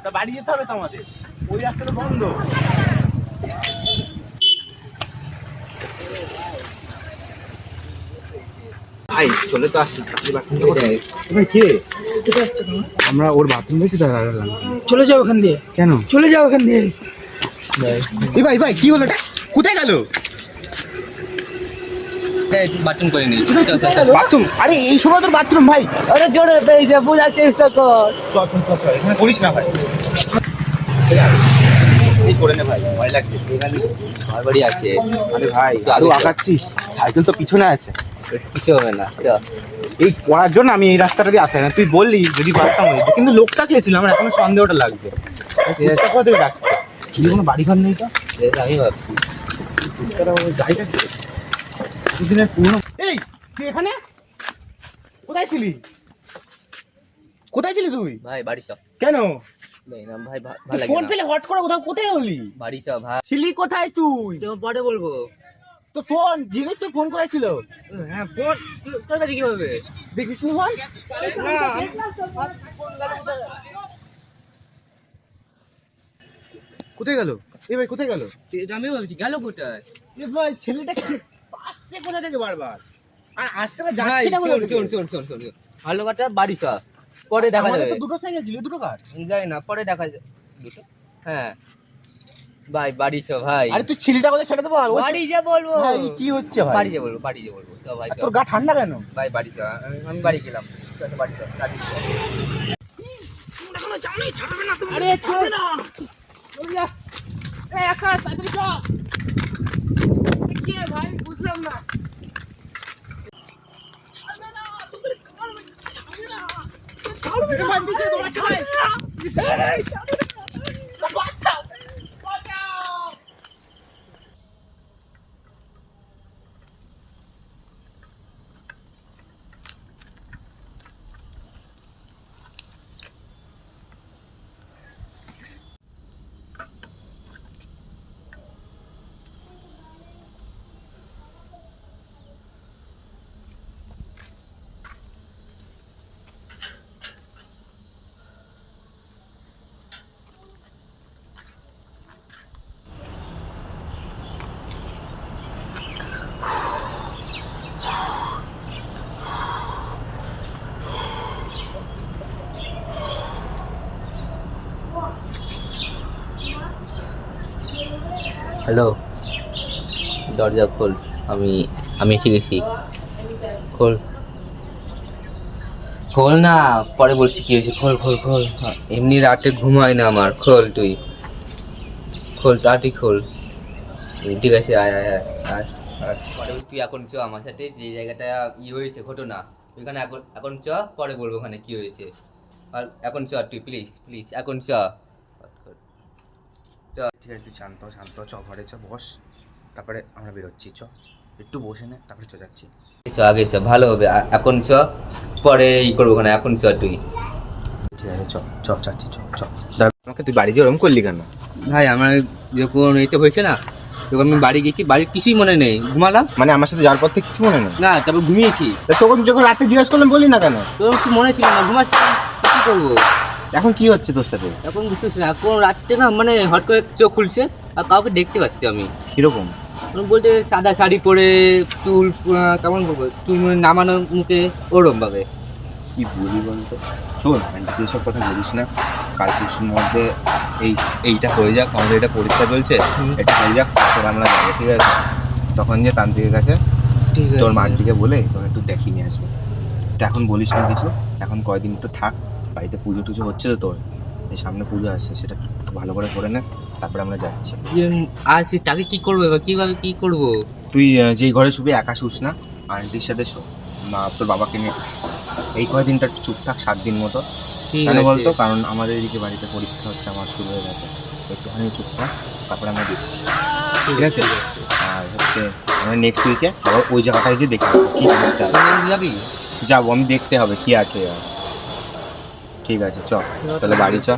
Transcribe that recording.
তা বাড়ি যেতে হবে তো আমাদের, ওই রাস্তা তো বন্ধ। ভাই চলে তো আসছি, ভাই কে? আমরা ওর বাথরুম দেখছি তো। চলে যাও ওখান দিয়ে। কেন? চলে যাও ওখান দিয়ে। ভাই ভাই কি হলো, কোথায় গেল? বাথরুম করে নি বাথরুম? আরে এই সময় তোর বাথরুম ভাই? আরে জোরে পেয়েছে, বোঝার চেষ্টা কর। এখানে করিস না ভাই, এই করে নে ভাই, ভয় লাগছে। আমার বাড়ি আছে। আরে ভাই আরো আগাচ্ছিস, সাইকেল তো পিছনে আছে। কিছু হবে না। এই পড়ার জন্য আমি এই রাস্তাটা দিয়ে আসে না, তুই বললি যদি পারতাম হইতো, কিন্তু লোকটা কে ছিল আমার এখনো সন্দেহটা লাগছে। কোথা থেকে ডাকছে? কি কোনো বাড়ি ঘর নেই তো? আমি ভাবছি গাড়িটা দুদিনের পুরনো। এই তুই এখানে কোথায় ছিলি? কোথায় ছিলি তুই? ভাই বাড়ি চ। কেন? না ভাই ভালো লাগে ফোন না। পেলে হট করে কোথাও, কোথায় হলি? বাড়ি চ ভাই। ছিলি কোথায় তুই? পরে বলবো। তো ফোন জিনিস, তোর ফোন কোথায় ছিল? হ্যাঁ ফোন তোর কাছে কিভাবে? দেখিস নি ফোন? কোথায় গেল? এ ভাই কোথায় গেল? আমি ভাবছি গেল কোথায়? এ ভাই ছেলেটা আসছে কোথা থেকে বারবার, আর আসছে না ভাই যাচ্ছে না কোথা থেকে? শোন ভালো কথা, বাড়ি চ। পরে দেখা আমাদের যাবে। তো দুটো সাইকেল ছিল, দুটো কার? জানি না, পরে দেখা যাবে। দুটো? হ্যাঁ ভাই বাড়ি চ ভাই। আরে তুই ছেলেটা কোথায় সেটা তো বল। বাড়ি যা বলবো। ভাই কি হচ্ছে ভাই? বাড়ি যা বলবো চ ভাই আর চ। তোর গা ঠান্ডা কেন? ভাই বাড়ি চ। আমি বাড়ি গেলাম। চল বাড়ি চ। রাজি চ। আরে ছাড়বে না। একা তাড়াতাড়ি চ। কে ভাই বুঝলাম না। ছাড়বে না ভাই, দিছে তোরা ছাড়। বাঁচাও বাঁচাও। হ্যালো, দরজা খোল। আমি এসে গেছি। খোল খোল না, পরে বলছি কি হয়েছে। খোল। এমনি রাতে ঘুম হয় না আমার। খোল তুই, খোল তাড়াতাড়ি খোল। ঠিক আছে, আয় আয় আয় আয় আয়। পরে তুই এখন চ আমার সাথে, যে জায়গাটা হয়েছে ঘটনা ওইখানে। এখন চ, পরে বলবো ওখানে কি হয়েছে। আর এখন চ তুই, প্লিজ এখন চ। ঠিক আছে তুই শান্ত চ, ঘরে চ, বস, তারপরে আমরা বেরোচ্ছি। চ একটু বসে নে, তারপরে যাচ্ছি। আগে চ, ভালো হবে। এখন চ, পরে করবো ওখানে। এখন চ তুই। ঠিক আছে যাচ্ছি। আমাকে তুই বাড়ি যেয়ে ওরকম করলি কেন? ভাই আমার যখন এটা হয়েছে না, তখন আমি বাড়ি গেছি, বাড়ির কিছুই মনে নেই, ঘুমালাম। মানে আমার সাথে যাওয়ার পর থেকে কিছু মনে নেই? না, তারপর ঘুমিয়েছি। তখন যখন রাতে জিজ্ঞাসা করলাম বলি না কেন? তোর কিছু মনে ছিল না, ঘুমাচ্ছি, কি করবো। এখন কি হচ্ছে তোর সাথে? এখন বুঝতেছি না, এখন রাত্রে না মানে হট করে চোখ খুলছে আর কাউকে দেখতে পাচ্ছি আমি। কিরকম? বলতে সাদা শাড়ি পরে, চুল কেমন বলবো, চুল নামানো মুখে, ওরম ভাবে। কি বলি বলতো? শোন, তুই সব কথা বলিস না। কাল পরশুর মধ্যে এইটা হয়ে যাক, আমাদের এটা পরীক্ষা চলছে, এটা হয়ে যাক, তারপর আমরা যাবো, ঠিক আছে? তখন যে তান্ত্রিকের কাছে তোর মানটিকে বলে তোকে একটু দেখিয়ে নিয়ে আসবো। তো এখন বলিস না কিছু, এখন কয়দিন তো থাক। বাড়িতে পুজো টুজো হচ্ছে তো তোর, এই সামনে পুজো আসছে, সেটা ভালো করে করে নে, তারপরে আমরা যাচ্ছি। আর সে তাকে কি করবো এবার, কিভাবে কি করবো? তুই যেই ঘরে শুবি একা শুস না, আন্টির সাথে শো, মা তোর বাবাকে নিয়ে। এই কয়দিনটা চুপ থাক, 7 দিন মতো। কেন বলতো? কারণ আমাদের এদিকে বাড়িতে পরীক্ষা হচ্ছে, আমার শুরু হয়ে গেছে। একটুখানি চুপ থাক, তারপরে আমরা দিচ্ছি, ঠিক আছে? আর হচ্ছে আমরা নেক্সট উইকে আবার ওই জায়গাটায় যে দেখি কি জিনিসটা যাবি? যাবো, আমি দেখতে হবে কি আছে। ঠিক আছে চ, তাহলে বাড়ি চ।